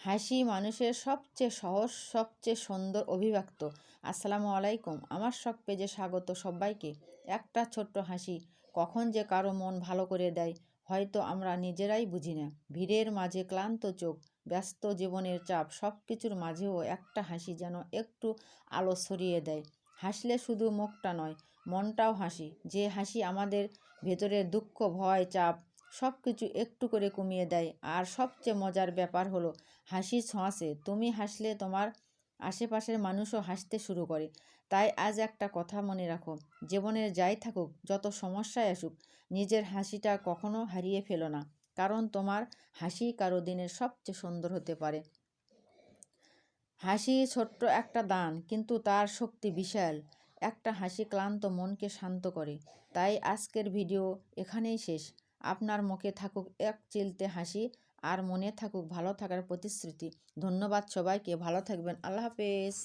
হাসি মানুষের সবচেয়ে সহজ, সবচেয়ে সুন্দর অভিব্যক্ত। আসসালামু আলাইকুম, আমার শখ পেজে স্বাগত সবাইকে। একটা ছোট্ট হাসি কখন যে কারো মন ভালো করে দেয় হয়তো আমরা নিজেরাই বুঝি না। ভিড়ের মাঝে ক্লান্ত চোখ, ব্যস্ত জীবনের চাপ, সব কিছুর মাঝেও একটা হাসি যেন একটু আলো ছড়িয়ে দেয়। হাসলে শুধু মুখটা নয়, মনটাও হাসি। যে হাসি আমাদের ভেতরের দুঃখ, ভয়, চাপ সব কিছু একটু করে কমিয়ে দেয়। আর সবচেয়ে মজার ব্যাপার হলো হাসি ছোঁয়াচে। তুমি হাসলে তোমার আশেপাশের মানুষও হাসতে শুরু করে। তাই আজ একটা কথা মনে রাখো, জীবনের যাই থাকুক, যত সমস্যায় আসুক, নিজের হাসিটা কখনো হারিয়ে ফেলো না। কারণ তোমার হাসি কারো দিনের সবচেয়ে সুন্দর হতে পারে। হাসি ছোট্ট একটা দান, কিন্তু তার শক্তি বিশাল। একটা হাসি ক্লান্ত মনকে শান্ত করে। তাই আজকের ভিডিও এখানেই শেষ। আপনার মুখে থাকুক এক চিলতে হাসি, আর মনে থাকুক ভালো থাকার প্রতিশ্রুতি। ধন্যবাদ সবাইকে, ভালো থাকবেন। আল্লাহ হাফেজ।